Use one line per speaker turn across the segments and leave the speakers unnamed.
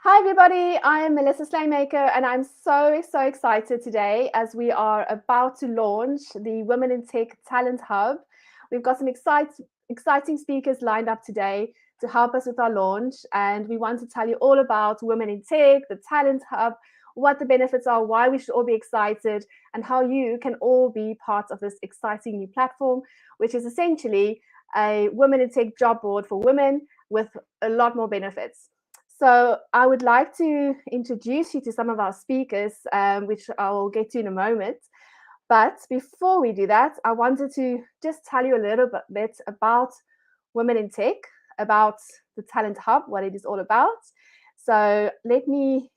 Hi everybody, I am Melissa Slaymaker and I'm so excited today as we are about to launch the Women in Tech Talent Hub. We've got some exciting speakers lined up today to help us with our launch, and we want to tell you all about Women in Tech, the Talent Hub, what the benefits are, why we should all be excited, and how you can all be part of this exciting new platform, which is essentially a Women in Tech job board for women with a lot more benefits. So I would like to introduce you to some of our speakers, which I'll get to in a moment. But before we do that, I wanted to just tell you a little bit about Women in Tech, about the Talent Hub, what it is all about. So let me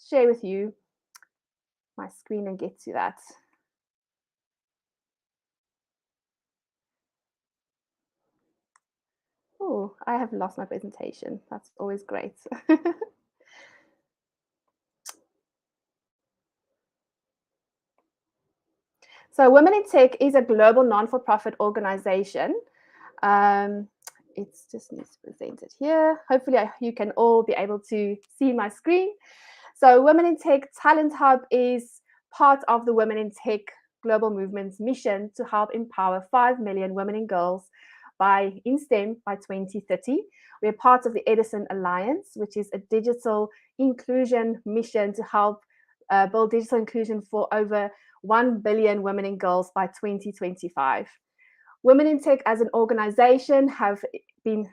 share with you my screen and get to that. Oh, I have lost my presentation. That's always great. So Women in Tech is a global non-for-profit organization. It just needs to present it here. Hopefully you can all be able to see my screen. So Women in Tech Talent Hub is part of the Women in Tech Global Movement's mission to help empower 5 million women and girls in STEM by 2030. We're part of the Edison Alliance, which is a digital inclusion mission to help build digital inclusion for over 1 billion women and girls by 2025. Women in Tech as an organization have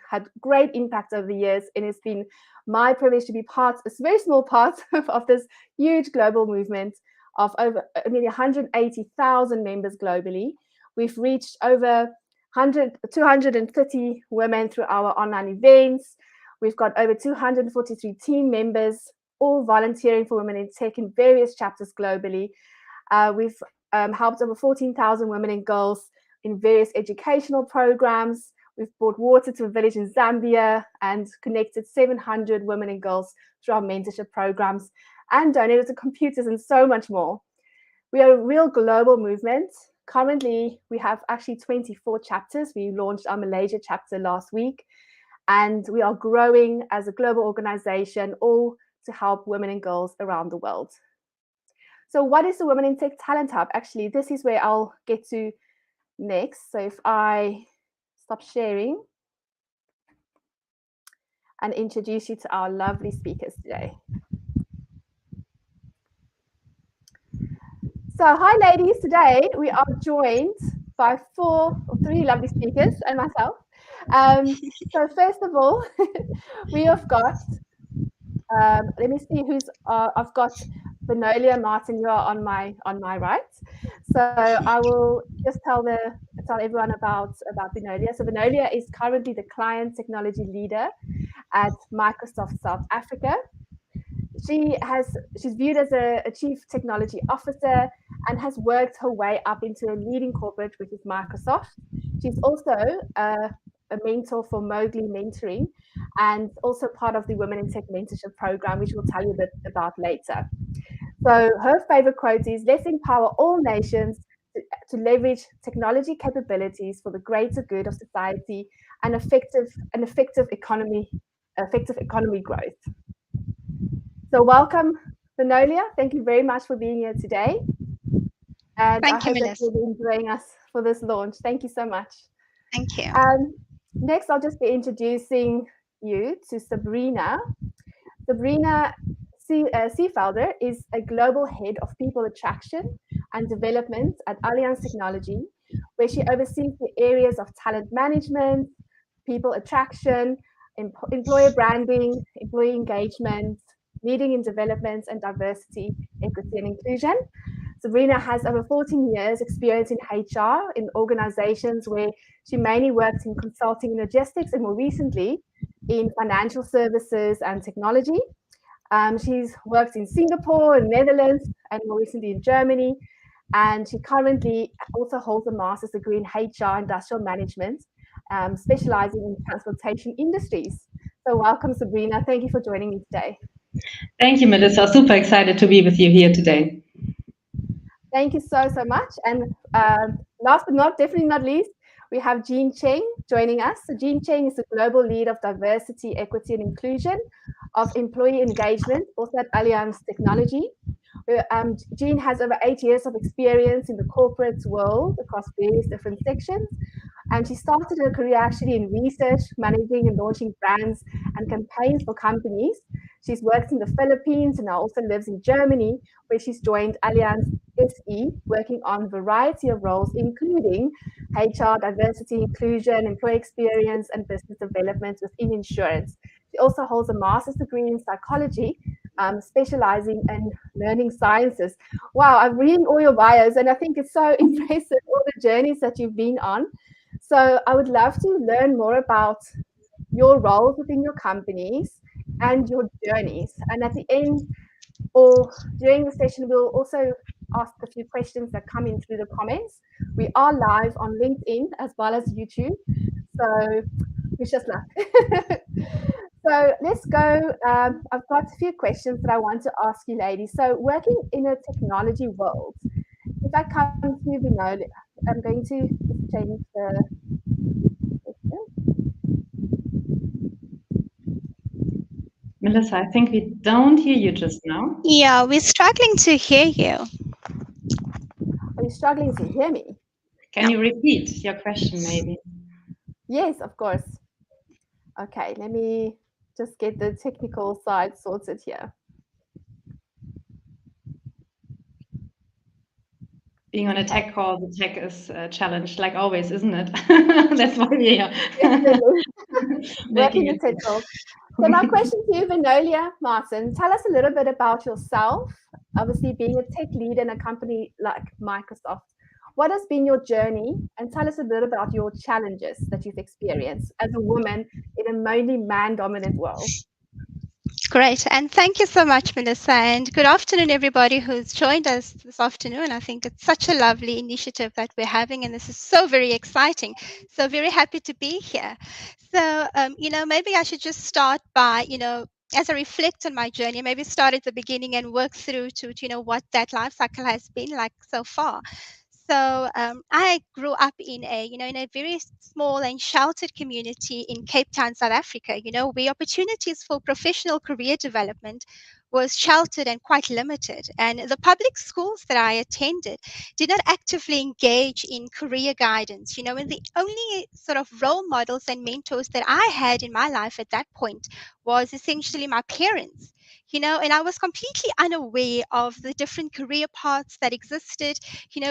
had great impact over the years, and it's been my privilege to be a very small part of this huge global movement of over nearly 180,000 members globally. We've reached over 230 women through our online events. We've got over 243 team members, all volunteering for Women in Tech in various chapters globally. We've helped over 14,000 women and girls in various educational programs. We've brought water to a village in Zambia and connected 700 women and girls through our mentorship programs and donated to computers and so much more. We are a real global movement. Currently, we have actually 24 chapters. We launched our Malaysia chapter last week, and we are growing as a global organization, all to help women and girls around the world. So what is the Women in Tech Talent Hub? Actually, this is where I'll get to next. So if I stop sharing and introduce you to our lovely speakers today. So hi ladies, today we are joined by three lovely speakers and myself. So first of all, we have got, let me see I've got Benolia Martin, you are on my right. So I will just tell everyone about Benolia. So Benolia is currently the client technology leader at Microsoft South Africa. She's viewed as a chief technology officer and has worked her way up into a leading corporate, which is Microsoft. She's also a mentor for Mowgli Mentoring and also part of the Women in Tech Mentorship Program, which we'll tell you a bit about later. So her favorite quote is, "Let's empower all nations to leverage technology capabilities for the greater good of society and effective economy growth." So welcome, Benolia. Thank you very much for being here today. And I hope that you'll be enjoying us for this launch. Thank you so much.
Thank you.
Next, I'll just be introducing you to Sabrina. Sabrina Seefelder is a global head of people attraction and development at Allianz Technology, where she oversees the areas of talent management, people attraction, employer branding, employee engagement, leading in development and diversity, equity and inclusion. Sabrina has over 14 years experience in HR in organizations where she mainly worked in consulting and logistics and more recently in financial services and technology. She's worked in Singapore and Netherlands and more recently in Germany. And she currently also holds a master's degree in HR industrial management, specializing in transportation industries. So welcome, Sabrina. Thank you for joining me today.
Thank you, Melissa. Super excited to be with you here today.
Thank you so much. And last but definitely not least, We have Jean Cheng joining us. So Jean Cheng is the global lead of diversity, equity, and inclusion of employee engagement, also at Allianz Technology. Jean has over 8 years of experience in the corporate world across various different sections. And she started her career actually in research, managing and launching brands and campaigns for companies. She's worked in the Philippines and now also lives in Germany, where she's joined Allianz SE, working on a variety of roles, including HR, diversity, inclusion, employee experience, and business development within insurance. She also holds a master's degree in psychology, specializing in learning sciences. Wow, I'm reading all your bios, and I think it's so impressive, all the journeys that you've been on. So I would love to learn more about your roles within your companies and your journeys. And at the end or during the session, we'll also ask a few questions that come in through the comments. We are live on LinkedIn as well as YouTube. So wish us luck. So let's go. I've got a few questions that I want to ask you, ladies. So working in a technology world, if I come to Vinod, I'm going to just change the question.
Melissa, I think we don't hear you just now.
Yeah, we're struggling to hear you.
Are you struggling to hear me?
Can you repeat your question, maybe?
Yes, of course. Okay, let me just get the technical side sorted here.
Being on a tech call, the tech is challenged, like always, isn't it? That's why we're here.
Working the tech call. So my question to you, Vinolia Martin, tell us a little bit about yourself. Obviously, being a tech lead in a company like Microsoft, what has been your journey? And tell us a little about your challenges that you've experienced as a woman in a mainly man-dominant world.
Great. And thank you so much, Melissa. And good afternoon, everybody who's joined us this afternoon. I think it's such a lovely initiative that we're having, and this is so very exciting. So very happy to be here. So, maybe I should just start by, as I reflect on my journey, maybe start at the beginning and work through to what that life cycle has been like so far. So I grew up in a very small and sheltered community in Cape Town, South Africa. Where opportunities for professional career development was sheltered and quite limited. And the public schools that I attended did not actively engage in career guidance. And the only sort of role models and mentors that I had in my life at that point was essentially my parents. And I was completely unaware of the different career paths that existed,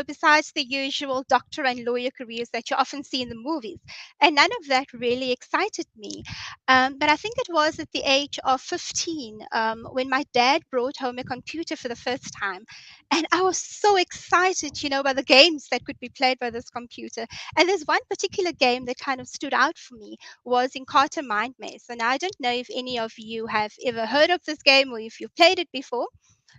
besides the usual doctor and lawyer careers that you often see in the movies. And none of that really excited me. But I think it was at the age of 15 when my dad brought home a computer for the first time. And I was so excited, by the games that could be played by this computer. And there's one particular game that kind of stood out for me was Encarta Mind Maze. And I don't know if any of you have ever heard of this game or if you've played it before,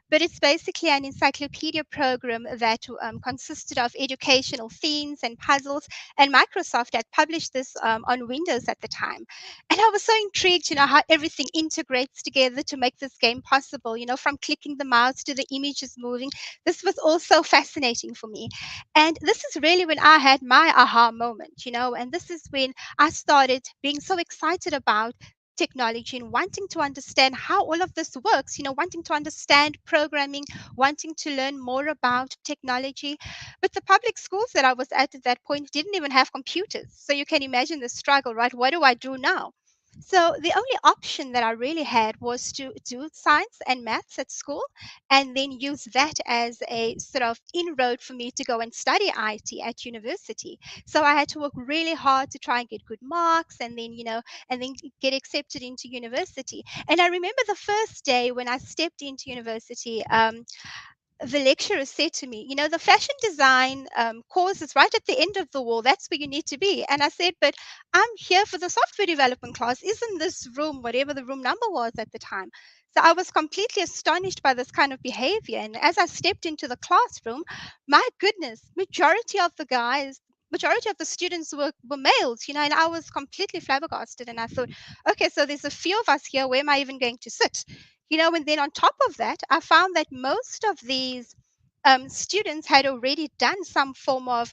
but it's basically an encyclopedia program that consisted of educational themes and puzzles. And Microsoft had published this on Windows at the time. And I was so intrigued, how everything integrates together to make this game possible, from clicking the mouse to the images moving. This was also fascinating for me. And this is really when I had my aha moment, and this is when I started being so excited about technology and wanting to understand how all of this works, wanting to understand programming, wanting to learn more about technology. But the public schools that I was at that point didn't even have computers. So you can imagine the struggle, right? What do I do now? So the only option that I really had was to do science and maths at school and then use that as a sort of inroad for me to go and study IT at university. So I had to work really hard to try and get good marks and then, and then get accepted into university. And I remember the first day when I stepped into university, the lecturer said to me, the fashion design course is right at the end of the wall. That's where you need to be. And I said, but I'm here for the software development class. Isn't this room, whatever the room number was at the time? So I was completely astonished by this kind of behavior. And as I stepped into the classroom, my goodness, majority of the students were males, and I was completely flabbergasted. And I thought, okay, so there's a few of us here. Where am I even going to sit? And then on top of that, I found that most of these students had already done some form of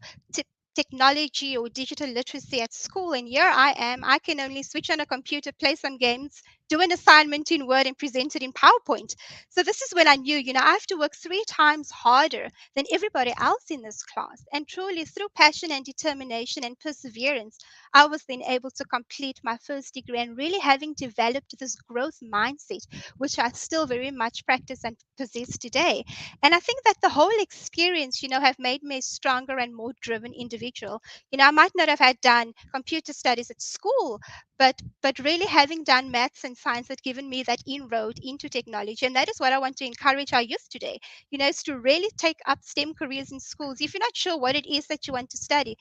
technology or digital literacy at school, and here I am. I can only switch on a computer, play some games, do an assignment in Word, and present it in PowerPoint. So this is when I knew, I have to work 3 times harder than everybody else in this class. And truly, through passion and determination and perseverance, I was then able to complete my first degree and really having developed this growth mindset, which I still very much practice and possess today. And I think that the whole experience, have made me a stronger and more driven individual. I might not have had done computer studies at school, but really having done maths and science had given me that inroad into technology. And that is what I want to encourage our youth today, is to really take up STEM careers in schools. If you're not sure what it is that you want to study,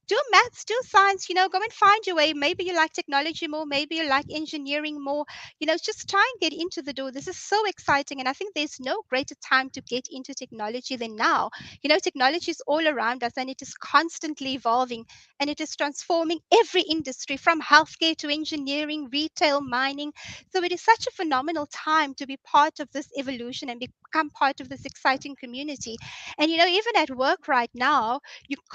do maths, do science, go and find your way. Maybe you like technology more, maybe you like engineering more, just try and get into the door. This is so exciting. And I think there's no greater time to get into technology than now. Technology is all around us and it is constantly evolving and it is transforming every industry from healthcare to engineering, retail, mining. So it is such a phenomenal time to be part of this evolution and become part of this exciting community. And, even at work right now,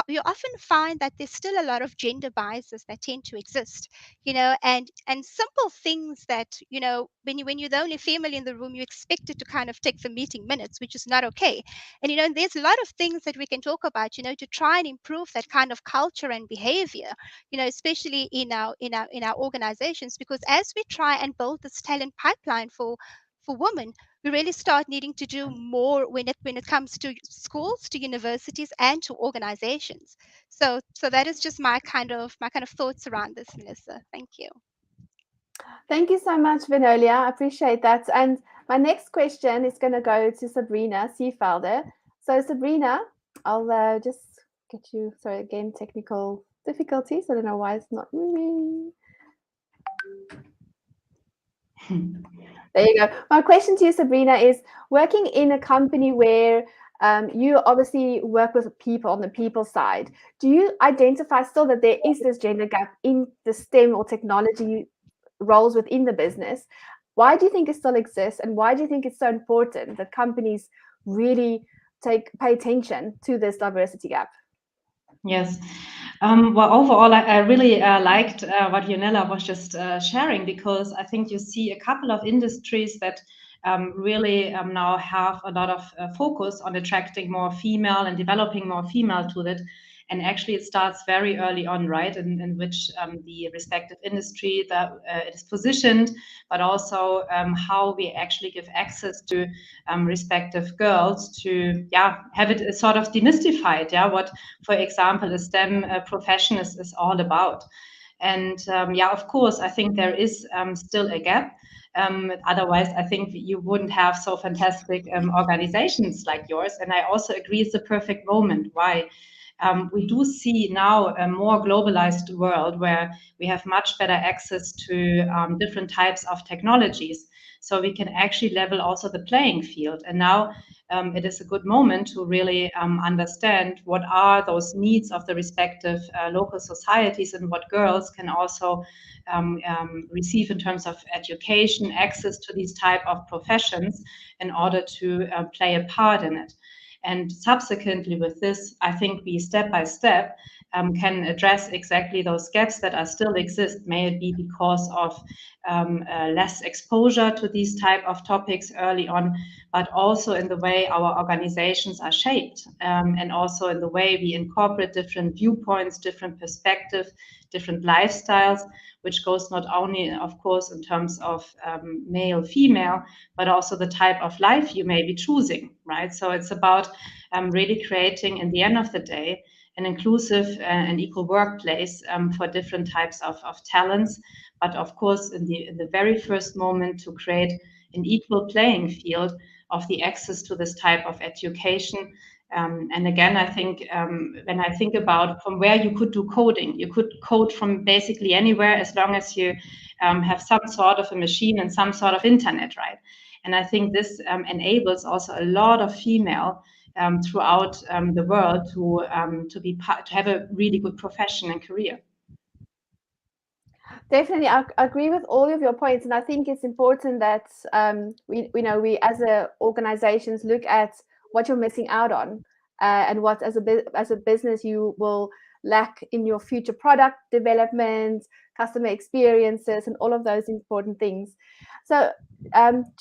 you often find that there's still a lot of gender biases that tend to exist, and simple things that, when you're the only female in the room, you're expected to kind of take the meeting minutes, which is not okay. And there's a lot of things that we can talk about, to try and improve that kind of culture and behavior, especially in our organizations, because as we try and build this talent pipeline for women, we really start needing to do more when it comes to schools, to universities, and to organizations. So that is just my kind of thoughts around this, Melissa. Thank you.
Thank you so much, Venolia. I appreciate that. And my next question is going to go to Sabrina Seefelder. So Sabrina, I'll just get you, sorry, again, technical difficulties. I don't know why it's not moving. There you go. My question to you, Sabrina, is working in a company where you obviously work with people on the people side. Do you identify still that there is this gender gap in the STEM or technology roles within the business? Why do you think it still exists, and why do you think it's so important that companies really pay attention to this diversity gap?
Yes. Well, overall, I really liked what Jonella was just sharing, because I think you see a couple of industries that really now have a lot of focus on attracting more female and developing more female to it. And actually, it starts very early on, right, in which the respective industry that it is positioned, but also how we actually give access to respective girls to, have it sort of demystified, what, for example, a STEM profession is all about. And of course, I think there is still a gap. Otherwise, I think you wouldn't have so fantastic organizations like yours. And I also agree it's the perfect moment. Why? We do see now a more globalized world where we have much better access to different types of technologies. So we can actually level also the playing field. And now it is a good moment to really understand what are those needs of the respective local societies and what girls can also receive in terms of education, access to these type of professions in order to play a part in it. And subsequently with this, I think we step by step can address exactly those gaps that are still exist. May it be because of less exposure to these type of topics early on, but also in the way our organizations are shaped, and also in the way we incorporate different viewpoints, different perspectives, different lifestyles, which goes not only, of course, in terms of male, female, but also the type of life you may be choosing, right? So it's about really creating, in the end of the day, an inclusive and equal workplace for different types of talents. But of course, in the very first moment, to create an equal playing field of the access to this type of education. And again, I think when I think about from where you could do coding, you could code from basically anywhere as long as you have some sort of a machine and some sort of internet, right? And I think this enables also a lot of female throughout the world to have a really good profession and career.
Definitely, I agree with all of your points, and I think it's important that we as organizations look at what you're missing out on, and what as a business you will lack in your future product development, customer experiences, and all of those important things. So,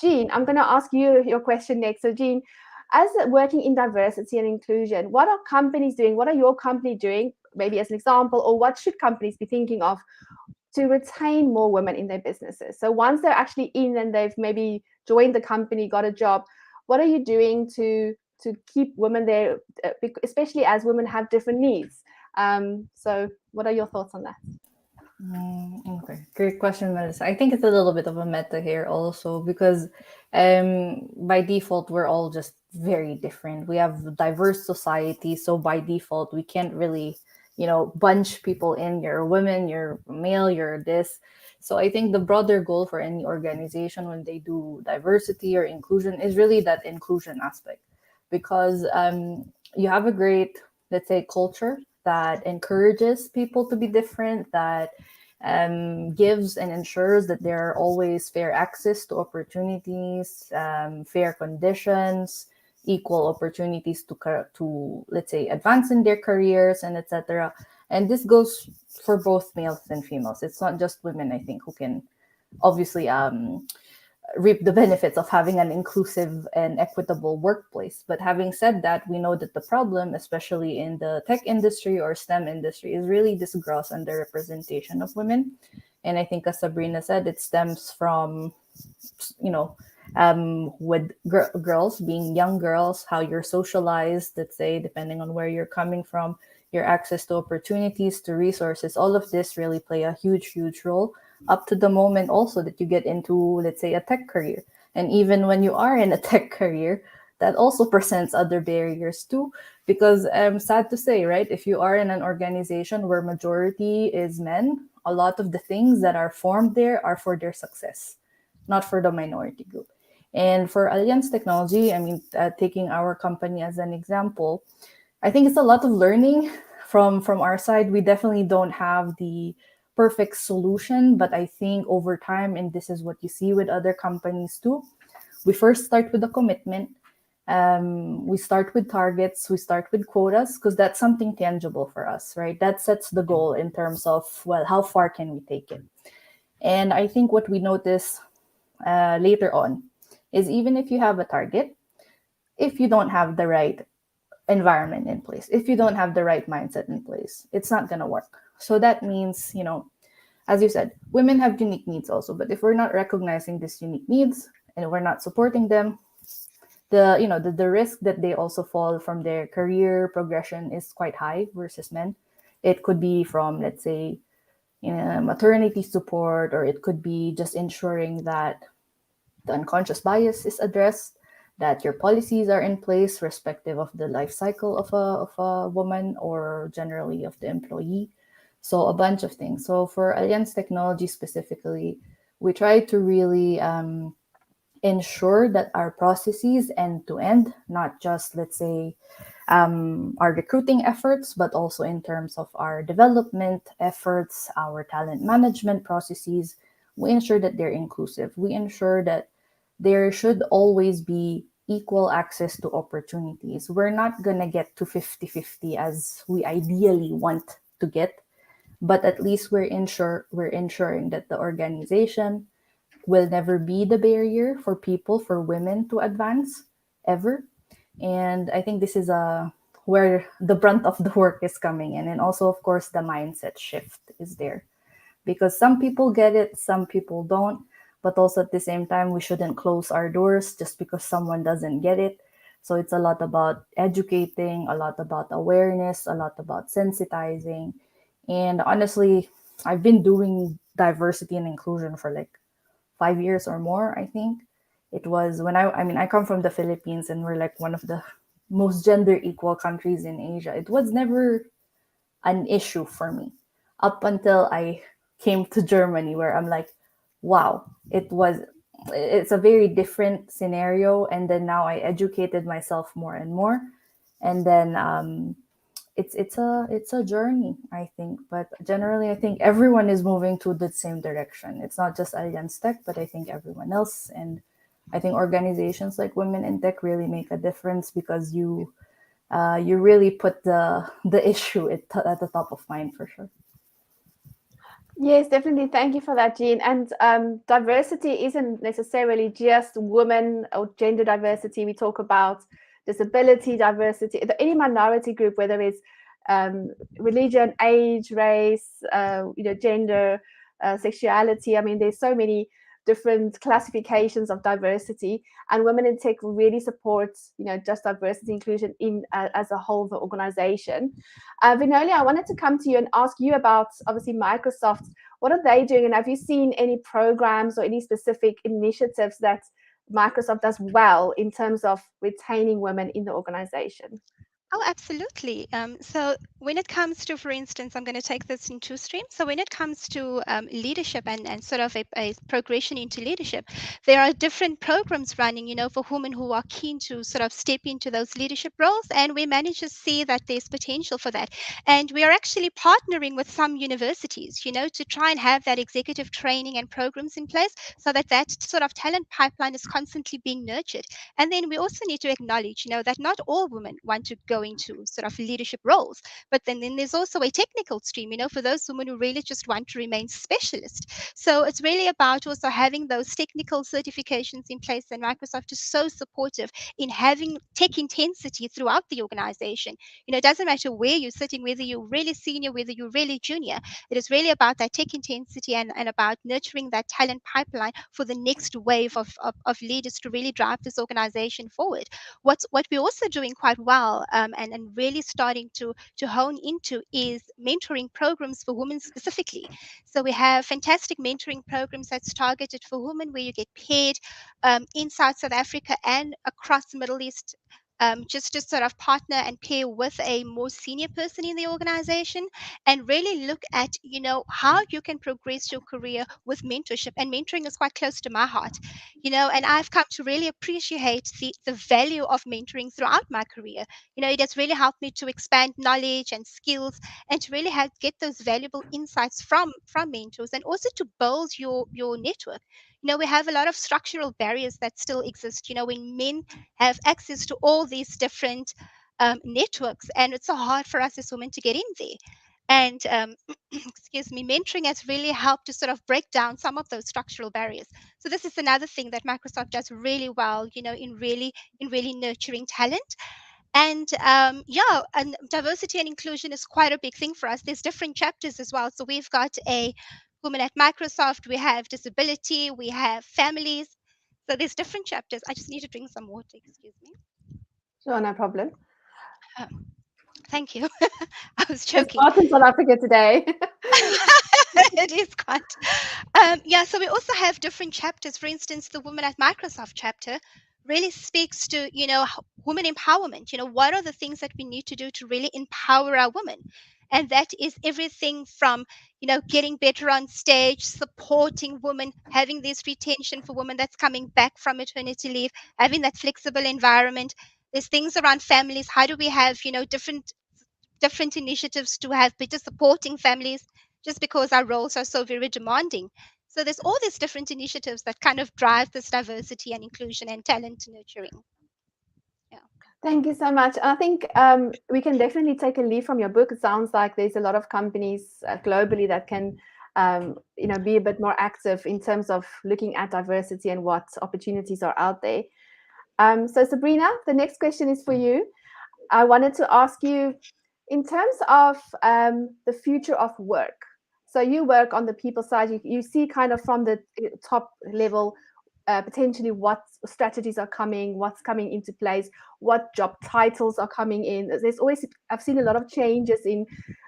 Jean, I'm going to ask you your question next. So, Jean, as working in diversity and inclusion, what are companies doing? What are your company doing, maybe as an example, or what should companies be thinking of to retain more women in their businesses? So once they're actually in and they've maybe joined the company, got a job, what are you doing to keep women there, especially as women have different needs? So what are your thoughts on that?
Okay, great question, Melissa. I think it's a little bit of a meta here also because by default, we're all just very different. We have diverse society. So by default, we can't really, bunch people in. You're a woman, you're male, you're this. So I think the broader goal for any organization when they do diversity or inclusion is really that inclusion aspect because you have a great, let's say, culture that encourages people to be different, that gives and ensures that there are always fair access to opportunities, fair conditions, equal opportunities to let's say advance in their careers and etc. And this goes for both males and females. It's not just women, I think, who can obviously reap the benefits of having an inclusive and equitable workplace. But having said that, we know that the problem, especially in the tech industry or STEM industry, is really this gross underrepresentation of women. And I think, as Sabrina said, it stems from, with girls being young girls, how you're socialized, let's say, depending on where you're coming from, your access to opportunities, to resources, all of this really play a huge, huge role up to the moment also that you get into, let's say, a tech career. And even when you are in a tech career, that also presents other barriers too, because sad to say, right, if you are in an organization where majority is men, a lot of the things that are formed there are for their success, not for the minority group. And for Allianz Technology, I mean, taking our company as an example, I think it's a lot of learning from our side. We definitely don't have the perfect solution, but I think over time, and this is what you see with other companies too, we first start with a commitment. We start with targets, we start with quotas, because that's something tangible for us, right? That sets the goal in terms of, well, how far can we take it? And I think what we notice later on is even if you have a target, if you don't have the right environment in place, if you don't have the right mindset in place, it's not going to work. So that means, as you said, women have unique needs also, but if we're not recognizing these unique needs and we're not supporting them, the risk that they also fall from their career progression is quite high versus men. It could be from, let's say, maternity support, or it could be just ensuring that the unconscious bias is addressed, that your policies are in place respective of the life cycle of a woman or generally of the employee. So a bunch of things. So for Allianz Technology specifically, we try to really ensure that our processes end to end, not just, let's say, our recruiting efforts, but also in terms of our development efforts, our talent management processes, we ensure that they're inclusive. We ensure that there should always be equal access to opportunities. We're not going to get to 50-50 as we ideally want to get, but at least we're ensuring that the organization will never be the barrier for women to advance ever. And I think this is where the brunt of the work is coming in. And also, of course, the mindset shift is there, because some people get it, some people don't. But also at the same time, we shouldn't close our doors just because someone doesn't get it. So it's a lot about educating, a lot about awareness, a lot about sensitizing. And honestly, I've been doing diversity and inclusion for like 5 years or more, I think. It was when I come from the Philippines, and we're like one of the most gender equal countries in Asia. It was never an issue for me up until I came to Germany, where I'm like, wow, it's a very different scenario. And then now I educated myself more and more. And then it's a journey, I think. But generally, I think everyone is moving to the same direction. It's not just Allianz Tech, but I think everyone else. And I think organizations like Women in Tech really make a difference, because you you really put the issue at the top of mind for sure.
Yes, definitely. Thank you for that, Jean. And diversity isn't necessarily just women or gender diversity. We talk about disability diversity, any minority group, whether it's religion, age, race, gender, sexuality. I mean, there's so many different classifications of diversity, and Women in Tech really supports, just diversity inclusion in as a whole of the organization. Vinolia, I wanted to come to you and ask you about, obviously, Microsoft. What are they doing, and have you seen any programs or any specific initiatives that Microsoft does well in terms of retaining women in the organization?
Oh, absolutely. So when it comes to, for instance, I'm going to take this in two streams. So when it comes to leadership and sort of a progression into leadership, there are different programs running, for women who are keen to sort of step into those leadership roles. And we manage to see that there's potential for that. And we are actually partnering with some universities, to try and have that executive training and programs in place so that that sort of talent pipeline is constantly being nurtured. And then we also need to acknowledge, that not all women want to go into sort of leadership roles, but then there's also a technical stream, for those women who really just want to remain specialist. So it's really about also having those technical certifications in place, and Microsoft is so supportive in having tech intensity throughout the organization. It doesn't matter where you're sitting, whether you're really senior, whether you're really junior. It is really about that tech intensity and about nurturing that talent pipeline for the next wave of leaders to really drive this organization forward. What we're also doing quite well, and really starting to hone into, is mentoring programs for women specifically. So we have fantastic mentoring programs that's targeted for women, where you get paired inside South Africa and across the Middle East, just to sort of partner and pair with a more senior person in the organization, and really look at, how you can progress your career with mentorship. And mentoring is quite close to my heart, and I've come to really appreciate the value of mentoring throughout my career. It has really helped me to expand knowledge and skills, and to really get those valuable insights from mentors, and also to build your network. We have a lot of structural barriers that still exist, when men have access to all these different networks, and it's so hard for us as women to get in there. And excuse me, mentoring has really helped to sort of break down some of those structural barriers. So this is another thing that Microsoft does really well, in really nurturing talent. And and diversity and inclusion is quite a big thing for us. There's different chapters as well. So we've got a women at Microsoft, we have disability, we have families. So there's different chapters. I just need to drink some water, excuse me.
Sure, no problem.
Thank you. I was joking.
It's hot in South Africa today.
It is quite. So we also have different chapters. For instance, the Women at Microsoft chapter really speaks to, women empowerment. What are the things that we need to do to really empower our women? And that is everything from, getting better on stage, supporting women, having this retention for women that's coming back from maternity leave, having that flexible environment. There's things around families. How do we have, different initiatives to have better supporting families, just because our roles are so very demanding? So there's all these different initiatives that kind of drive this diversity and inclusion and talent nurturing.
Thank you so much. I think we can definitely take a leaf from your book. It sounds like there's a lot of companies globally that can, be a bit more active in terms of looking at diversity and what opportunities are out there. So Sabrina, the next question is for you. I wanted to ask you, in terms of the future of work. So you work on the people side. You see kind of from the top level, potentially what strategies are coming, what's coming into place, what job titles are coming in. I've seen a lot of changes in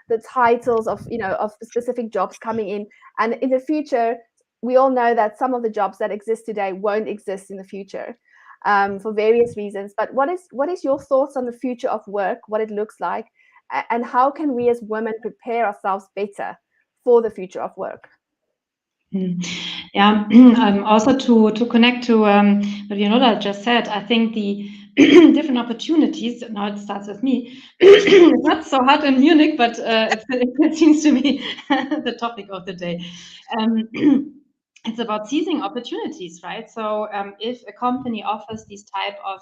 the titles of specific jobs coming in, and in the future, we all know that some of the jobs that exist today won't exist in the future, for various reasons. But what is your thoughts on the future of work, what it looks like, and how can we as women prepare ourselves better for the future of work?
Yeah, also to connect to what Vinolia just said, I think the different opportunities, now it starts with me, it's not so hot in Munich, but it seems to be the topic of the day. It's about seizing opportunities, right? So if a company offers these type of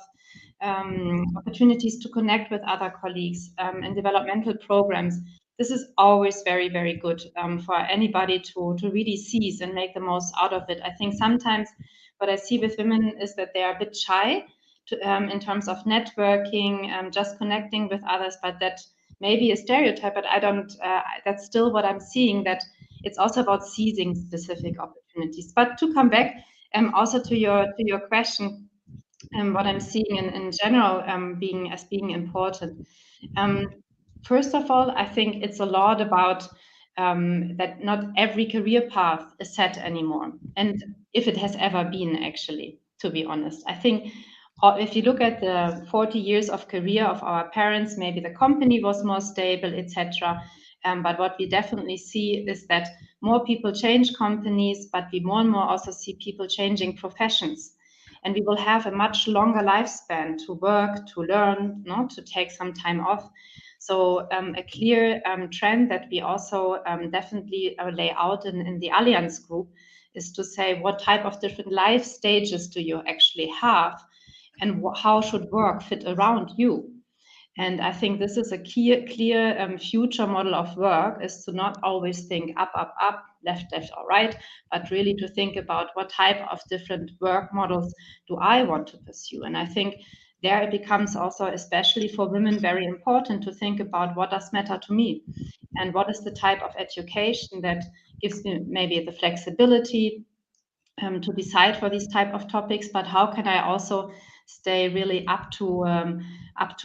opportunities to connect with other colleagues, and developmental programs. This is always very, very good for anybody to really seize and make the most out of it. I think sometimes what I see with women is that they are a bit shy in terms of networking, just connecting with others, but that may be a stereotype, but I don't, that's still what I'm seeing, that it's also about seizing specific opportunities. But to come back also to your question, what I'm seeing in general being important. First of all, I think it's a lot about that not every career path is set anymore, and if it has ever been, actually, to be honest. I think if you look at the 40 years of career of our parents, maybe the company was more stable, etc. But what we definitely see is that more people change companies, but we more and more also see people changing professions. And we will have a much longer lifespan to work, to learn, to take some time off. So a clear trend that we also definitely lay out in the Allianz Group is to say, what type of different life stages do you actually have, and how should work fit around you? And I think this is a clear future model of work, is to not always think up, left, or right, but really to think about what type of different work models do I want to pursue. And I think there it becomes also, especially for women, very important to think about what does matter to me, and what is the type of education that gives me maybe the flexibility to decide for these type of topics, but how can I also stay really up to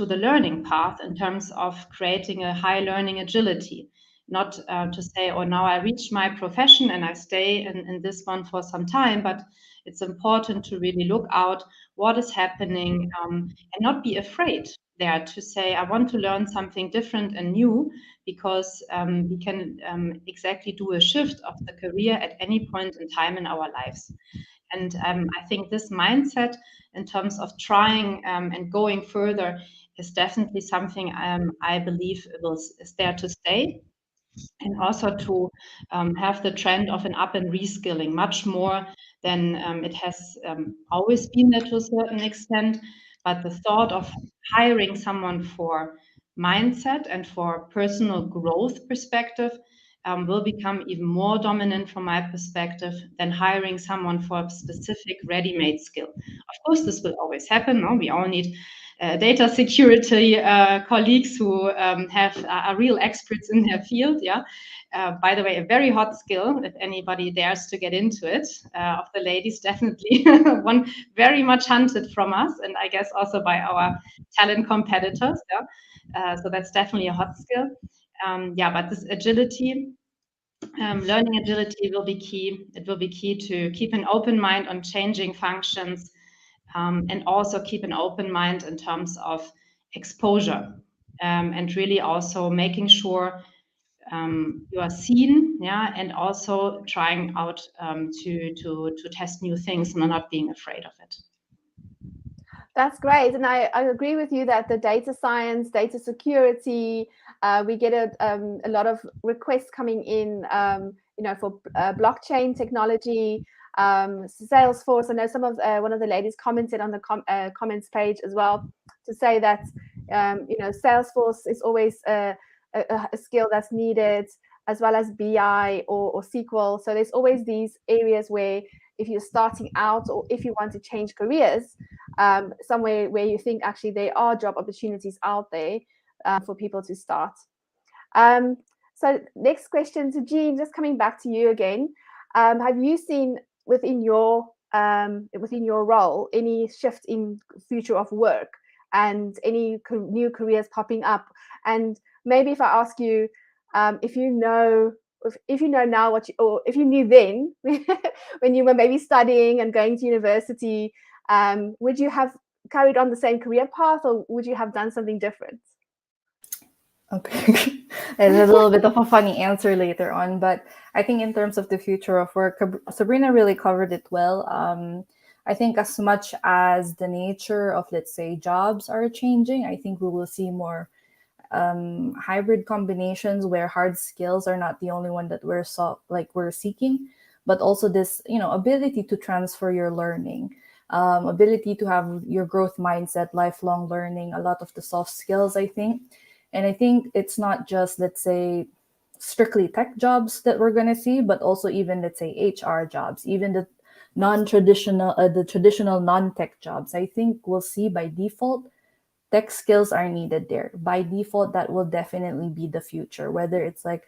the learning path in terms of creating a high learning agility, not to say, oh, now I reach my profession and I stay in this one for some time, but it's important to really look out what is happening and not be afraid there to say, I want to learn something different and new, because we can exactly do a shift of the career at any point in time in our lives. And I think this mindset in terms of trying and going further is definitely something I believe is there to stay. And also to have the trend of an up and reskilling much more than it has always been there to a certain extent. But the thought of hiring someone for mindset and for personal growth perspective will become even more dominant from my perspective than hiring someone for a specific ready-made skill. Of course, this will always happen. No? We all need data security colleagues who are real experts in their field. Yeah. By the way, a very hot skill, if anybody dares to get into it, of the ladies, definitely one very much hunted from us, and I guess also by our talent competitors. Yeah. So that's definitely a hot skill. But this agility, learning agility will be key. It will be key to keep an open mind on changing functions, and also keep an open mind in terms of exposure, and really also making sure you are seen, and also trying out to test new things and not being afraid of it.
That's great. And I agree with you that the data science, data security, we get a lot of requests coming in, for blockchain technology, Salesforce. I know some of one of the ladies commented on the comments page as well to say that, Salesforce is always a skill that's needed, as well as BI or SQL. So there's always these areas where, if you're starting out or if you want to change careers, somewhere where you think actually there are job opportunities out there for people to start. So next question to Jean, just coming back to you again. Have you seen within your role any shift in future of work and any new careers popping up? And maybe if I ask you, if you know now or if you knew then when you were maybe studying and going to university, would you have carried on the same career path, or would you have done something different?
Okay. There's a little bit of a funny answer later on, but I think in terms of the future of work, Sabrina really covered it well. I think as much as the nature of, let's say, jobs are changing, I think we will see more hybrid combinations where hard skills are not the only one that we're seeking, but also this, ability to transfer your learning. ability to have your growth mindset, lifelong learning, a lot of the soft skills, I think. And I think it's not just, let's say, strictly tech jobs that we're going to see, but also even, let's say, HR jobs, even the traditional non-tech jobs. I think we'll see by default tech skills are needed there. By default, that will definitely be the future, whether it's like,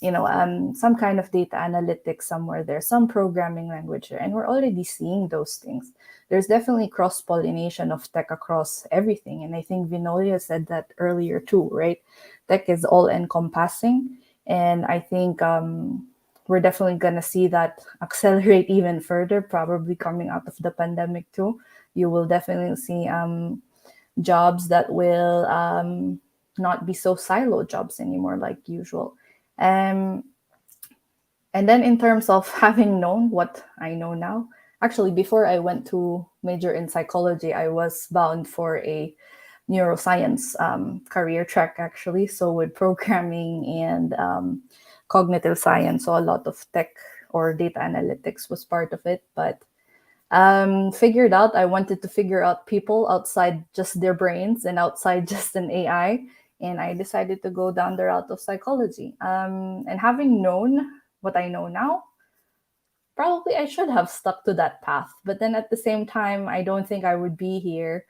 some kind of data analytics somewhere there, some programming language there. And we're already seeing those things. There's definitely cross-pollination of tech across everything. And I think Vinolia said that earlier too, right? Tech is all encompassing. And I think we're definitely going to see that accelerate even further, probably coming out of the pandemic too. You will definitely see jobs that will not be so silo jobs anymore like usual. And then in terms of having known what I know now, actually before I went to major in psychology, I was bound for a neuroscience career track actually. So with programming and cognitive science, so a lot of tech or data analytics was part of it. But figured out I wanted to figure out people outside just their brains and outside just an AI. And I decided to go down the route of psychology. And having known what I know now, probably I should have stuck to that path. But then at the same time, I don't think I would be here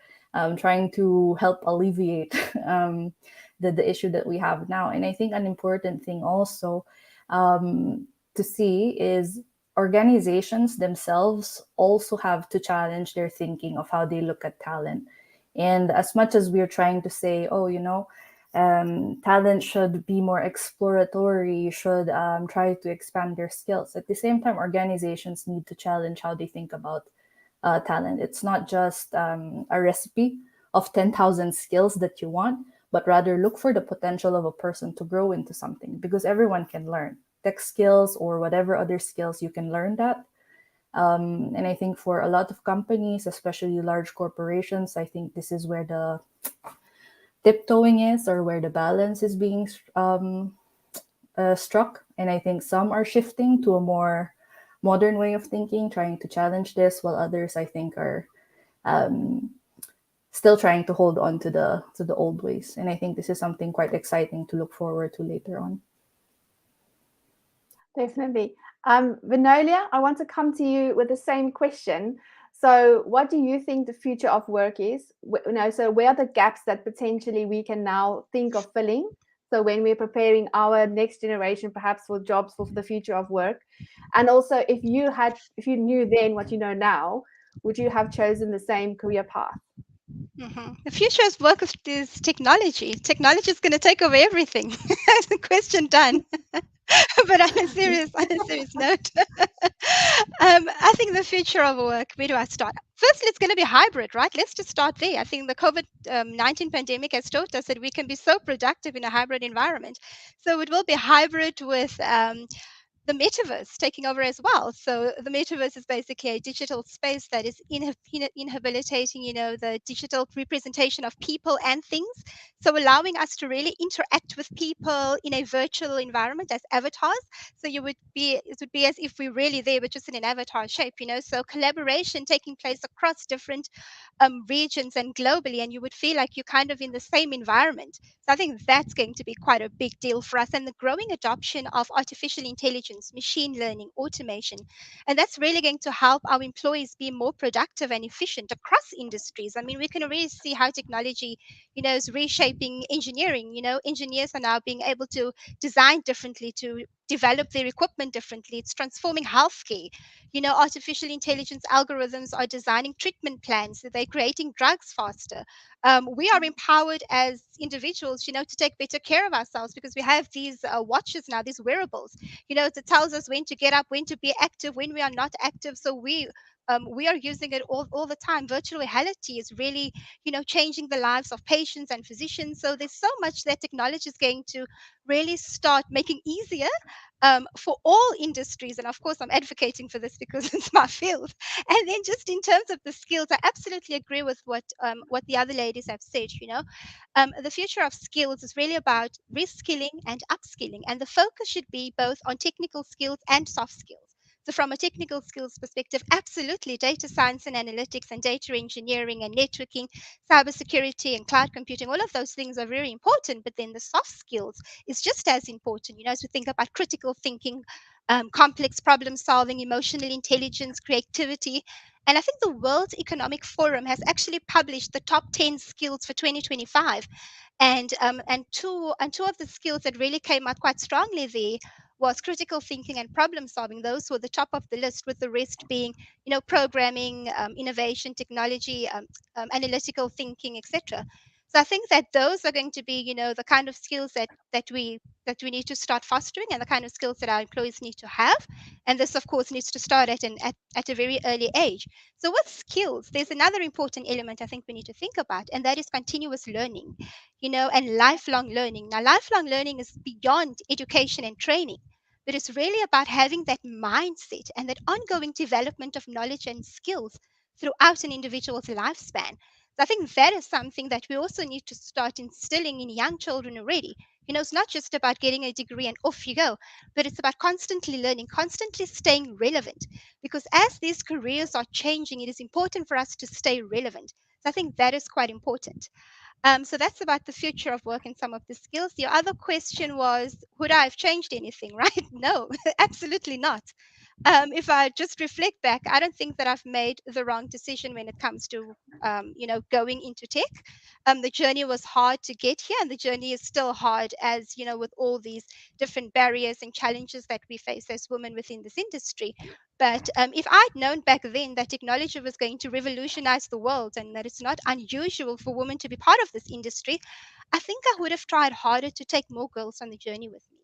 trying to help alleviate the issue that we have now. And I think an important thing also to see is organizations themselves also have to challenge their thinking of how they look at talent. And as much as we're trying to say, oh, talent should be more exploratory, should try to expand their skills. At the same time, organizations need to challenge how they think about talent. It's not just a recipe of 10,000 skills that you want, but rather look for the potential of a person to grow into something, because everyone can learn tech skills or whatever other skills you can learn that. And I think for a lot of companies, especially large corporations, I think this is where the tiptoeing is, or where the balance is being struck. And I think some are shifting to a more modern way of thinking, trying to challenge this, while others, I think, are still trying to hold on to the old ways. And I think this is something quite exciting to look forward to later on.
Definitely. Vinolia, I want to come to you with the same question. So what do you think the future of work is? So where are the gaps that potentially we can now think of filling? So when we're preparing our next generation, perhaps for jobs for the future of work, and also if you knew then what you know now, would you have chosen the same career path?
Mm-hmm. The future of work is technology. Technology is going to take over everything. Question done. But on a serious note, I think the future of work, where do I start? Firstly, it's going to be hybrid, right? Let's just start there. I think the COVID-19 pandemic has taught us that we can be so productive in a hybrid environment. So it will be hybrid with the metaverse taking over as well. So the metaverse is basically a digital space that is inhabilitating, the digital representation of people and things. So allowing us to really interact with people in a virtual environment as avatars. So it would be as if we're really there, but just in an avatar shape, So collaboration taking place across different regions and globally, and you would feel like you're kind of in the same environment. So I think that's going to be quite a big deal for us, and the growing adoption of artificial intelligence, machine learning, automation. And that's really going to help our employees be more productive and efficient across industries. I mean, we can already see how technology, is reshaping engineering. Engineers are now being able to design differently, to develop their equipment differently. It's transforming healthcare. Artificial intelligence algorithms are designing treatment plans. So they're creating drugs faster. We are empowered as individuals, to take better care of ourselves, because we have these watches now, these wearables, that tells us when to get up, when to be active, when we are not active. So we are using it all the time. Virtual reality is really, changing the lives of patients and physicians. So there's so much that technology is going to really start making easier for all industries. And of course, I'm advocating for this because it's my field. And then just in terms of the skills, I absolutely agree with what the other ladies have said. The future of skills is really about reskilling and upskilling. And the focus should be both on technical skills and soft skills. So from a technical skills perspective, absolutely, data science and analytics and data engineering and networking, cybersecurity and cloud computing, all of those things are very important. But then the soft skills is just as important, as we think about critical thinking, complex problem solving, emotional intelligence, creativity. And I think the World Economic Forum has actually published the top 10 skills for 2025. And two of the skills that really came out quite strongly there was critical thinking and problem solving. Those were the top of the list, with the rest being, programming, innovation, technology, analytical thinking, etc. So I think that those are going to be, the kind of skills that we need to start fostering, and the kind of skills that our employees need to have. And this, of course, needs to start at a very early age. So with skills, there's another important element I think we need to think about, and that is continuous learning, and lifelong learning. Now, lifelong learning is beyond education and training, but it's really about having that mindset and that ongoing development of knowledge and skills throughout an individual's lifespan. So I think that is something that we also need to start instilling in young children already. It's not just about getting a degree and off you go, but it's about constantly learning, constantly staying relevant. Because as these careers are changing, it is important for us to stay relevant. So I think that is quite important. So that's about the future of work and some of the skills. Your other question was, would I have changed anything, right? No, absolutely not. If I just reflect back, I don't think that I've made the wrong decision when it comes to, going into tech. The journey was hard to get here, and the journey is still hard, as with all these different barriers and challenges that we face as women within this industry. But if I'd known back then that technology was going to revolutionize the world and that it's not unusual for women to be part of this industry, I think I would have tried harder to take more girls on the journey with me.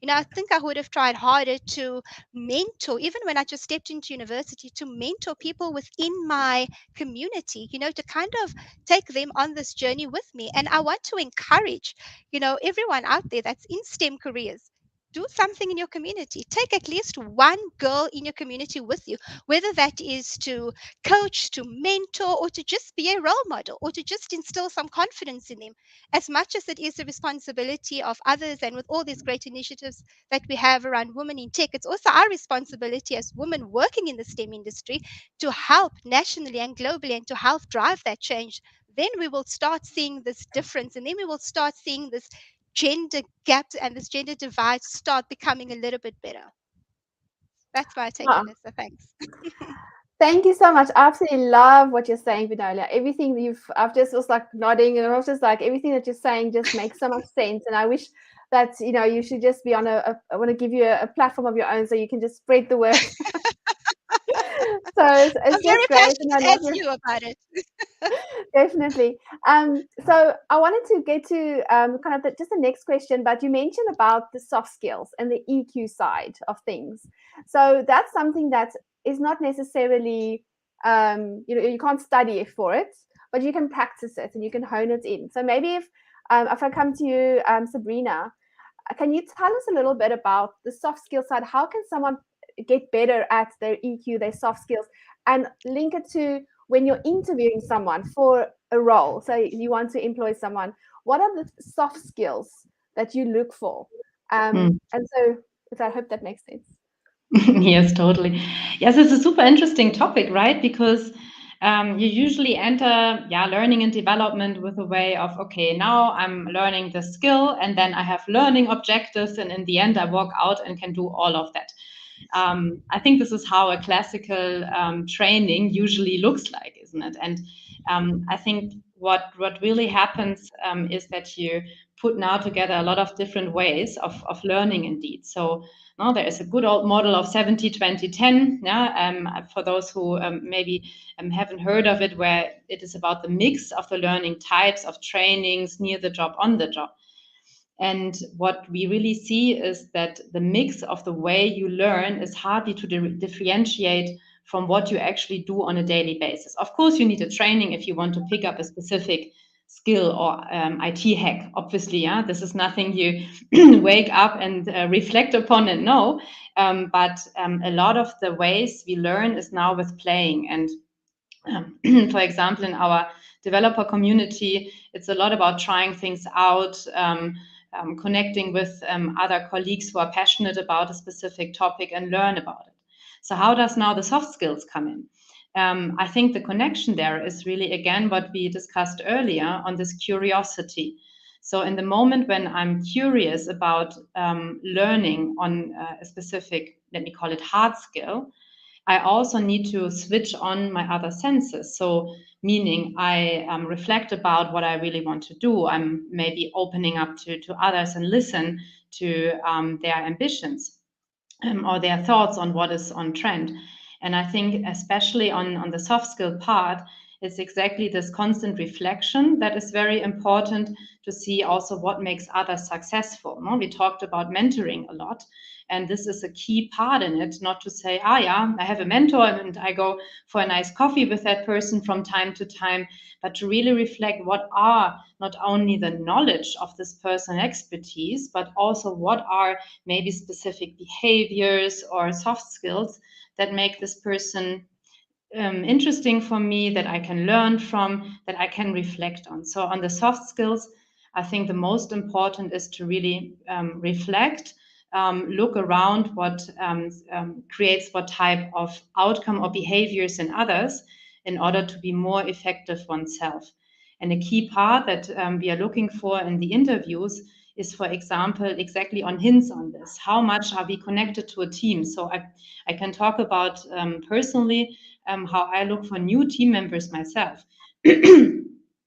I think I would have tried harder to mentor, even when I just stepped into university, to mentor people within my community, to kind of take them on this journey with me. And I want to encourage, everyone out there that's in STEM careers. Do something in your community. Take at least one girl in your community with you, whether that is to coach, to mentor, or to just be a role model, or to just instill some confidence in them. As much as it is the responsibility of others, and with all these great initiatives that we have around women in tech, it's also our responsibility as women working in the STEM industry to help nationally and globally and to help drive that change. Then we will start seeing this difference, and then we will start seeing this gender gap and this gender divide start becoming a little bit better. That's my take on this. So thanks.
Thank you so much. I absolutely love what you're saying, Vinolia. Everything I've just was like nodding, and I was just like, everything that you're saying just makes so much sense. And I wish that, you should just be on I want to give you a platform of your own so you can just spread the word. So it's
I'm very passionate as you about it.
Definitely. So I wanted to get to kind of just the next question, but you mentioned about the soft skills and the EQ side of things. So that's something that is not necessarily, you can't study for it, but you can practice it and you can hone it in. So maybe if I come to you, Sabrina, can you tell us a little bit about the soft skill side? How can someone get better at their EQ, their soft skills, and link it to when you're interviewing someone for a role? So you want to employ someone, what are the soft skills that you look for? And so I hope that makes sense.
Yes, totally. Yes, it's a super interesting topic, right? Because you usually enter learning and development with a way of, okay, now I'm learning the skill, and then I have learning objectives, and in the end I walk out and can do all of that. I think this is how a classical training usually looks like, isn't it? And I think what really happens is that you put now together a lot of different ways of learning indeed. So now there is a good old model of 70-20-10, for those who maybe haven't heard of it, where it is about the mix of the learning types of trainings near the job, on the job. And what we really see is that the mix of the way you learn is hardly to differentiate from what you actually do on a daily basis. Of course, you need a training if you want to pick up a specific skill or IT hack. Obviously, this is nothing you wake up and reflect upon and know. But a lot of the ways we learn is now with playing. And for example, in our developer community, it's a lot about trying things out, connecting with other colleagues who are passionate about a specific topic and learn about it. So how does now the soft skills come in? I think the connection there is really, again, what we discussed earlier on this curiosity. So in the moment when I'm curious about learning on a specific, let me call it hard skill, I also need to switch on my other senses. So meaning I reflect about what I really want to do. I'm maybe opening up to others and listen to their ambitions or their thoughts on what is on trend. And I think especially on the soft skill part, it's exactly this constant reflection that is very important to see also what makes others successful. No? We talked about mentoring a lot, and this is a key part in it, not to say, yeah, I have a mentor and I go for a nice coffee with that person from time to time, but to really reflect what are not only the knowledge of this person expertise, but also what are maybe specific behaviors or soft skills that make this person interesting for me, that I can learn from, that I can reflect on. So on the soft skills, I think the most important is to really reflect, look around what creates what type of outcome or behaviors in others in order to be more effective oneself. And a key part that we are looking for in the interviews is, for example, exactly on hints on this. How much are we connected to a team? So I can talk about personally how I look for new team members myself.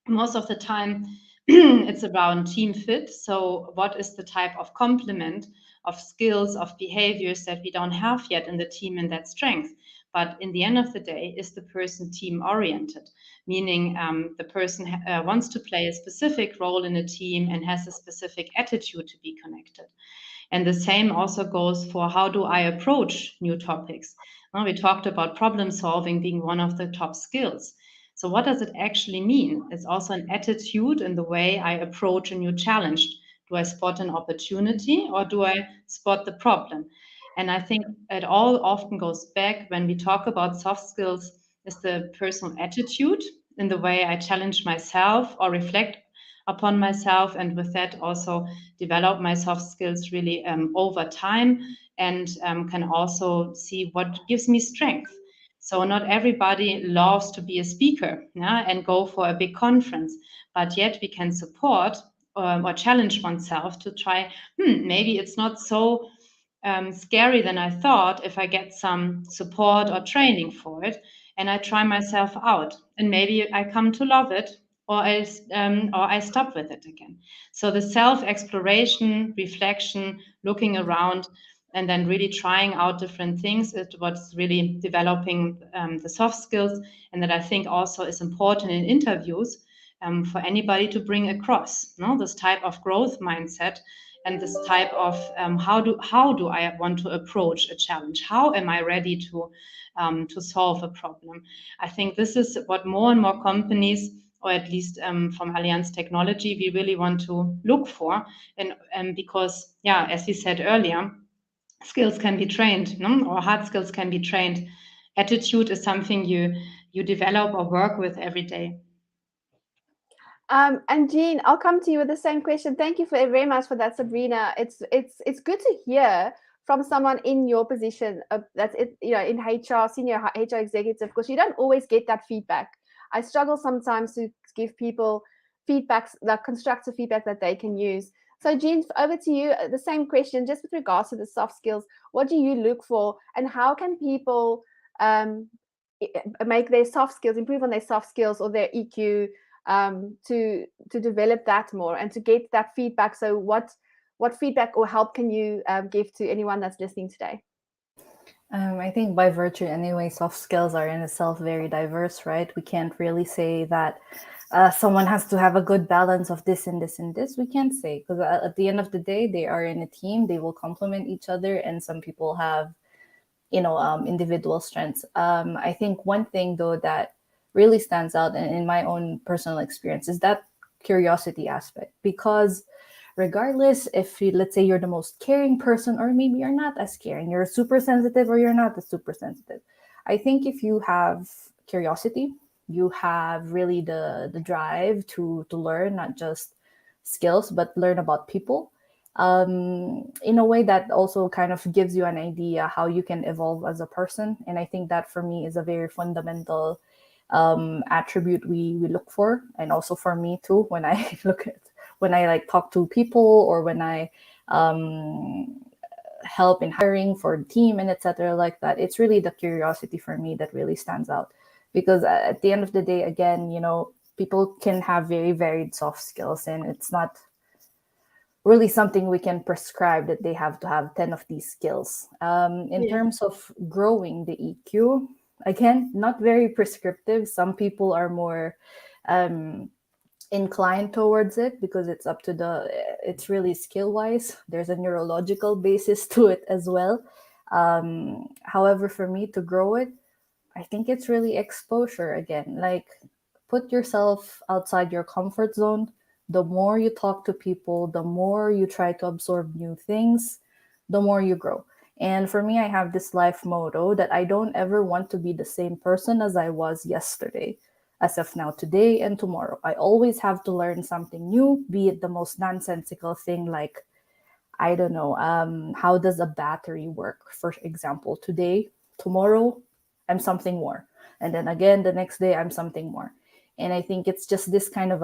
Most of the time, it's around team fit. So what is the type of complement of skills, of behaviors that we don't have yet in the team in that strength? But in the end of the day, is the person team oriented? Meaning the person wants to play a specific role in a team and has a specific attitude to be connected. And the same also goes for how do I approach new topics? Well, we talked about problem solving being one of the top skills. So what does it actually mean? It's also an attitude in the way I approach a new challenge. Do I spot an opportunity or do I spot the problem? And I think it all often goes back when we talk about soft skills is the personal attitude in the way I challenge myself or reflect upon myself, and with that also develop my soft skills really over time, and can also see what gives me strength. So not everybody loves to be a speaker, yeah, and go for a big conference, but yet we can support or challenge oneself to try, maybe it's not so scary than I thought if I get some support or training for it, and I try myself out, and maybe I come to love it, or I stop with it again. So the self-exploration, reflection, looking around, and then really trying out different things is what's really developing the soft skills, and that I think also is important in interviews for anybody to bring across. No, this type of growth mindset and this type of how do I want to approach a challenge? How am I ready to solve a problem? I think this is what more and more companies, or at least from Allianz Technology, we really want to look for. And because, yeah, as we said earlier, skills can be trained, no? Or hard skills can be trained. Attitude is something you develop or work with every day.
And Jean, I'll come to you with the same question. Thank you very much for that, Sabrina. It's good to hear from someone in your position, that's it, in HR, senior HR executive, because you don't always get that feedback. I struggle sometimes to give people feedbacks, like constructive feedback that they can use. So Jean, over to you, the same question, just with regards to the soft skills. What do you look for, and how can people make their soft skills, improve on their soft skills or their EQ, to develop that more and to get that feedback? So what feedback or help can you give to anyone that's listening today?
I think by virtue anyway, soft skills are in itself very diverse, right? We can't really say that someone has to have a good balance of this and this and this. We can't say, because at the end of the day, they are in a team, they will complement each other, and some people have individual strengths. I think one thing though that really stands out in my own personal experience is that curiosity aspect, because regardless if let's say you're the most caring person, or maybe you're not as caring, you're super sensitive or you're not as super sensitive, I think if you have curiosity, you have really the drive to learn not just skills but learn about people, in a way that also kind of gives you an idea how you can evolve as a person. And I think that for me is a very fundamental attribute we look for, and also for me too, when I when I like talk to people, or when I help in hiring for the team and etc. like that. It's really the curiosity for me that really stands out, because at the end of the day, again, people can have very varied soft skills, and it's not really something we can prescribe that they have to have 10 of these skills. In terms of growing the EQ, again, not very prescriptive. Some people are more inclined towards it because it's really skill wise. There's a neurological basis to it as well. However, for me to grow it, I think it's really exposure again. Like, put yourself outside your comfort zone. The more you talk to people, the more you try to absorb new things, the more you grow. And for me, I have this life motto that I don't ever want to be the same person as I was yesterday, as of now, today and tomorrow. I always have to learn something new, be it the most nonsensical thing, like, I don't know, how does a battery work, for example. Today, tomorrow, I'm something more. And then again, the next day, I'm something more. And I think it's just this kind of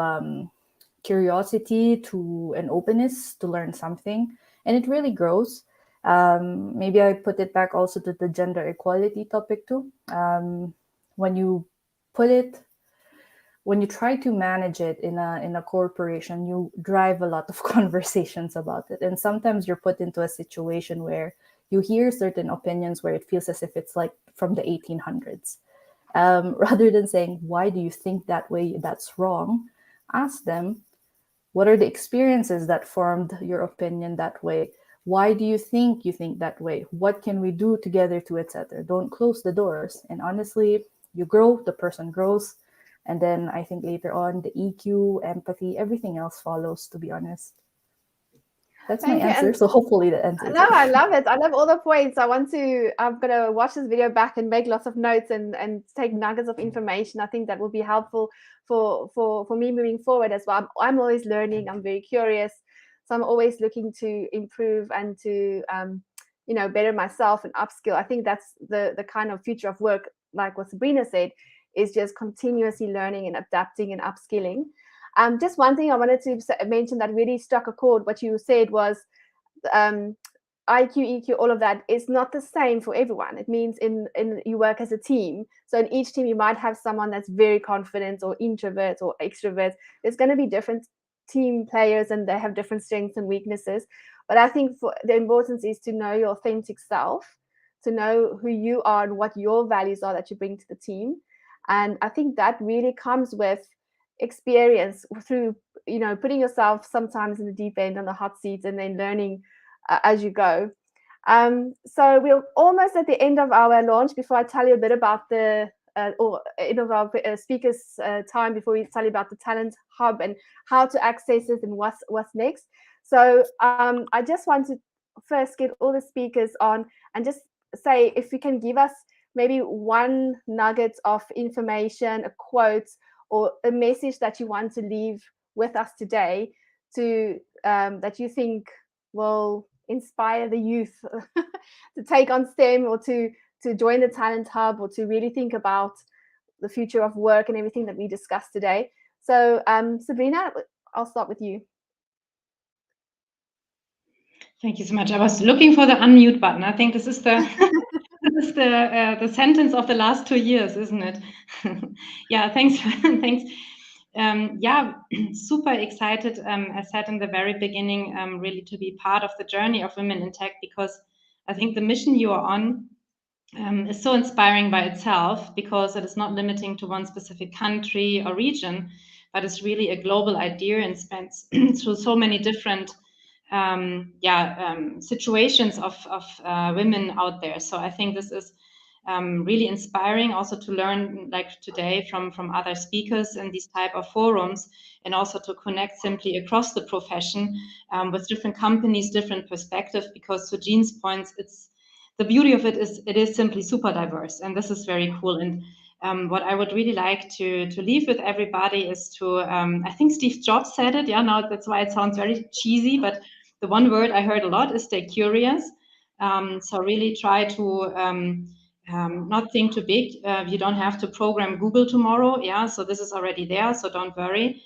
curiosity to an openness to learn something, and it really grows. Maybe I put it back also to the gender equality topic too. When you try to manage it in a corporation, you drive a lot of conversations about it, and sometimes you're put into a situation where you hear certain opinions where it feels as if it's like from the 1800s. Rather than saying, why do you think that way, that's wrong, ask them, what are the experiences that formed your opinion that way? Why do you think that way? What can we do together to etc.? Don't close the doors. And honestly, you grow, the person grows. And then I think later on, the EQ, empathy, everything else follows, to be honest. That's my answer. So hopefully that answers
No,
it.
I love it. I love all the points. I'm going to watch this video back and make lots of notes and take nuggets of information. I think that will be helpful for me moving forward as well. I'm always learning. I'm very curious. So I'm always looking to improve and to, better myself and upskill. I think that's the kind of future of work, like what Sabrina said, is just continuously learning and adapting and upskilling. Just one thing I wanted to mention that really struck a chord. What you said was IQ, EQ, all of that is not the same for everyone. It means in you work as a team. So in each team, you might have someone that's very confident or introvert or extrovert. There's going to be different team players and they have different strengths and weaknesses. But I think the importance is to know your authentic self, to know who you are and what your values are that you bring to the team. And I think that really comes with experience through putting yourself sometimes in the deep end on the hot seat and then learning as you go. So we're almost at the end of our launch. Before I tell you a bit about the end of our speakers time, before we tell you about the Talent Hub and how to access it and what's next. So I just want to first get all the speakers on and just say if you can give us maybe one nugget of information, a quote, or a message that you want to leave with us today to that you think will inspire the youth to take on STEM or to join the Talent Hub or to really think about the future of work and everything that we discussed today. So Sabrina, I'll start with you.
Thank you so much. I was looking for the unmute button. I think this is the this is the sentence of the last 2 years, isn't it? Yeah, thanks. Thanks. Yeah, super excited, as said in the very beginning, really to be part of the journey of Women in Tech, because I think the mission you are on is so inspiring by itself, because it is not limiting to one specific country or region, but it's really a global idea and spans through so many different situations of women out there. So I think this is really inspiring also to learn, like today, from other speakers in these type of forums, and also to connect simply across the profession with different companies, different perspectives, because to Jean's points, the beauty of it is simply super diverse, and this is very cool. And what I would really like to leave with everybody is to, I think Steve Jobs said it, yeah, now that's why it sounds very cheesy, but the one word I heard a lot is stay curious. So really try to not think too big. You don't have to program Google tomorrow. Yeah, so this is already there, so don't worry.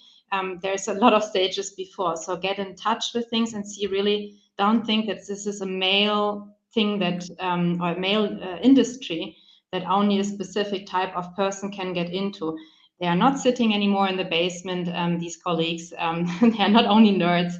There's a lot of stages before. So get in touch with things and see, really don't think that this is a male thing that, or a male industry that only a specific type of person can get into. They are not sitting anymore in the basement, these colleagues. They are not only nerds.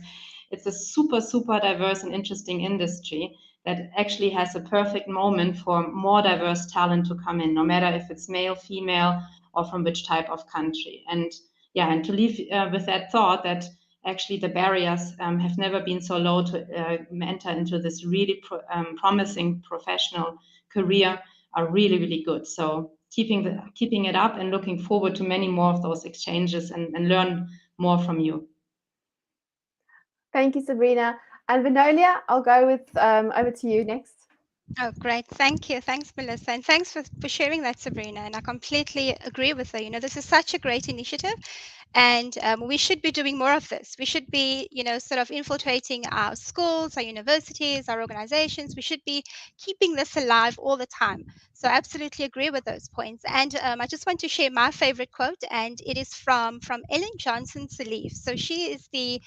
It's a super, super diverse and interesting industry that actually has a perfect moment for more diverse talent to come in, no matter if it's male, female, or from which type of country. And yeah, and to leave with that thought that actually the barriers have never been so low to enter into this really promising professional career are really, really good. So keeping it up and looking forward to many more of those exchanges and learn more from you.
Thank you, Sabrina. And Vinolia, I'll go with over to you next.
Oh, great. Thank you. Thanks, Melissa. And thanks for sharing that, Sabrina. And I completely agree with her. This is such a great initiative. And we should be doing more of this. We should be, sort of infiltrating our schools, our universities, our organizations. We should be keeping this alive all the time. So I absolutely agree with those points. And I just want to share my favorite quote, and it is from Ellen Johnson Sirleaf. So she is the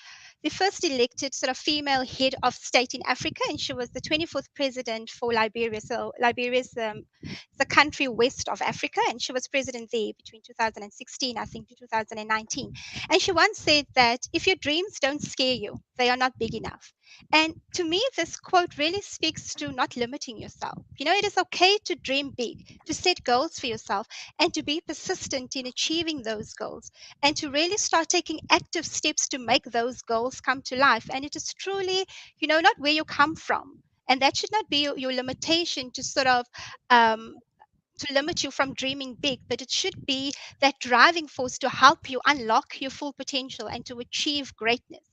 first elected sort of female head of state in Africa, and she was the 24th president for Liberia. So Liberia is the country west of Africa, and she was president there between 2016, I think, to 2019. And she once said that if your dreams don't scare you, they are not big enough. And to me, this quote really speaks to not limiting yourself. It is okay to dream big, to set goals for yourself, and to be persistent in achieving those goals, and to really start taking active steps to make those goals come to life. And it is truly, not where you come from. And that should not be your limitation to sort of to limit you from dreaming big, but it should be that driving force to help you unlock your full potential and to achieve greatness.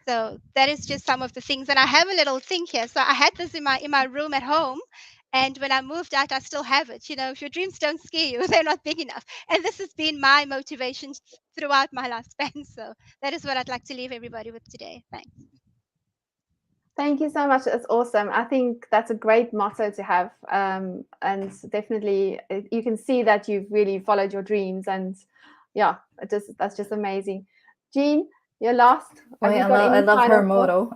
So that is just some of the things. And I have a little thing here. So I had this in my room at home. And when I moved out, I still have it. If your dreams don't scare you, they're not big enough. And this has been my motivation throughout my lifespan. So that is what I'd like to leave everybody with today. Thanks.
Thank you so much. That's awesome. I think that's a great motto to have. And definitely you can see that you've really followed your dreams. And yeah, that's just amazing. Jean, you're last.
I love her motto.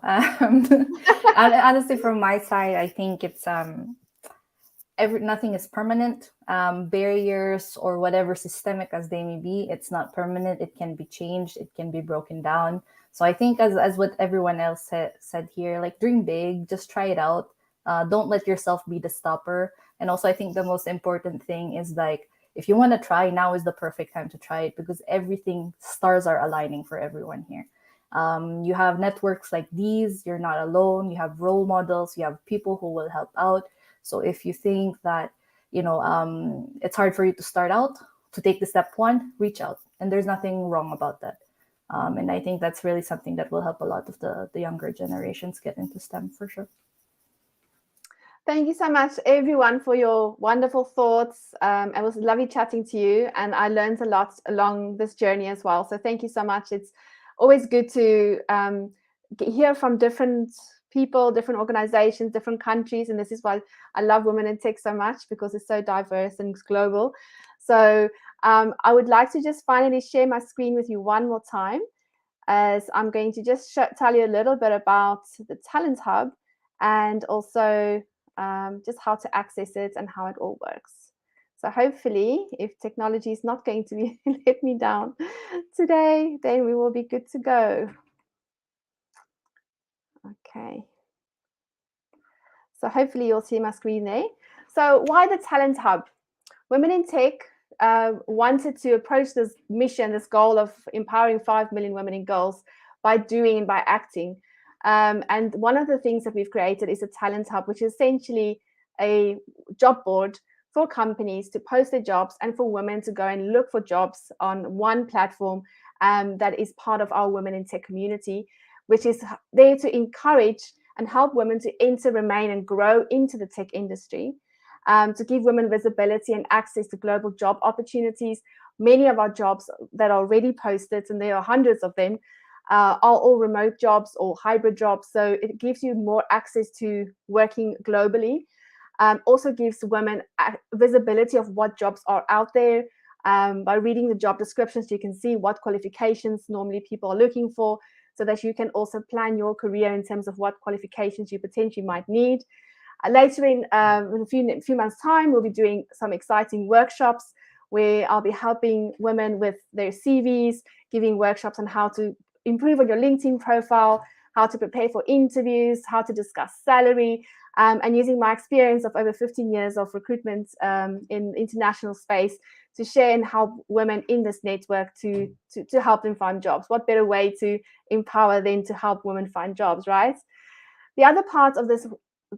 Honestly, from my side, I think it's nothing is permanent. Barriers or whatever systemic as they may be, it's not permanent. It can be changed. It can be broken down. So I think as what everyone else said here, like dream big, just try it out. Don't let yourself be the stopper. And also I think the most important thing is like, if you want to try, now is the perfect time to try it, because stars are aligning for everyone here. You have networks like these, you're not alone, you have role models, you have people who will help out. So if you think that, it's hard for you to start out, to take the step one, reach out. And there's nothing wrong about that. And I think that's really something that will help a lot of the younger generations get into STEM for sure.
Thank you so much, everyone, for your wonderful thoughts. It was lovely chatting to you, and I learned a lot along this journey as well. So thank you so much. It's always good to hear from different people, different organizations, different countries. And this is why I love Women in Tech so much, because it's so diverse and it's global. So I would like to just finally share my screen with you one more time, as I'm going to just tell you a little bit about the Talent Hub, and also just how to access it and how it all works. So hopefully, if technology is not going to let me down today, then we will be good to go. Okay. So hopefully you'll see my screen there. So why the Talent Hub? Women in Tech wanted to approach this mission, this goal of empowering 5 million women and girls by doing and by acting. And one of the things that we've created is a Talent Hub, which is essentially a job board for companies to post their jobs and for women to go and look for jobs on one platform that is part of our Women in Tech community, which is there to encourage and help women to enter, remain, and grow into the tech industry, to give women visibility and access to global job opportunities. Many of our jobs that are already posted, and there are hundreds of them, are all remote jobs or hybrid jobs. So it gives you more access to working globally. Also gives women visibility of what jobs are out there. By reading the job descriptions, you can see what qualifications normally people are looking for, so that you can also plan your career in terms of what qualifications you potentially might need. Later in a few months' time, we'll be doing some exciting workshops where I'll be helping women with their CVs, giving workshops on how to improve on your LinkedIn profile, how to prepare for interviews, how to discuss salary, and using my experience of over 15 years of recruitment in international space to share and help women in this network to help them find jobs. What better way to empower them to help women find jobs, right? The other part of this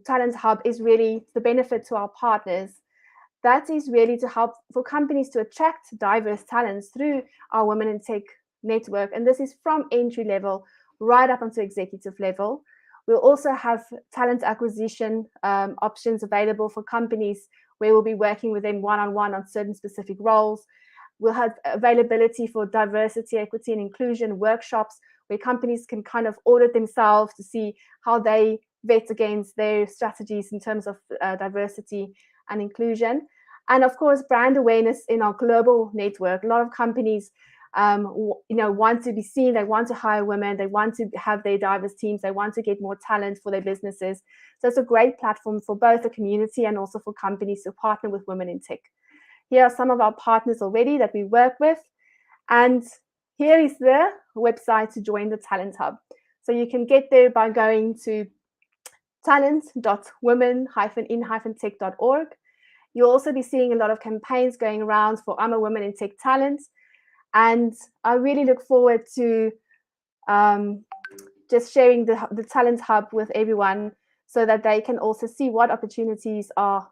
Talent Hub is really the benefit to our partners. That is really to help for companies to attract diverse talents through our Women in Tech network. And this is from entry level right up onto executive level. We'll also have talent acquisition options available for companies where we'll be working with them one-on-one on certain specific roles. We'll have availability for diversity, equity, and inclusion workshops where companies can kind of audit themselves to see how they vet against their strategies in terms of diversity and inclusion. And of course, brand awareness in our global network. A lot of companies want to be seen, they want to hire women, they want to have their diverse teams, they want to get more talent for their businesses. So it's a great platform for both the community and also for companies to partner with Women in Tech. Here are some of our partners already that we work with. And here is the website to join the Talent Hub. So you can get there by going to talent.women-in-tech.org. You'll also be seeing a lot of campaigns going around for I'm a Woman in Tech talent. And I really look forward to just sharing the Talent Hub with everyone so that they can also see what opportunities are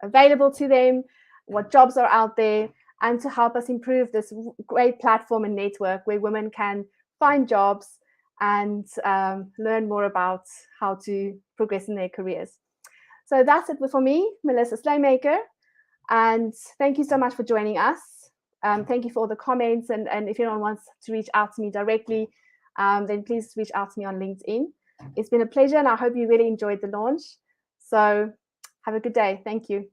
available to them, what jobs are out there, and to help us improve this great platform and network where women can find jobs and learn more about how to progress in their careers. So that's it for me, Melissa Slaymaker. And thank you so much for joining us. Thank you for all the comments. And if anyone wants to reach out to me directly, then please reach out to me on LinkedIn. It's been a pleasure, and I hope you really enjoyed the launch. So have a good day. Thank you.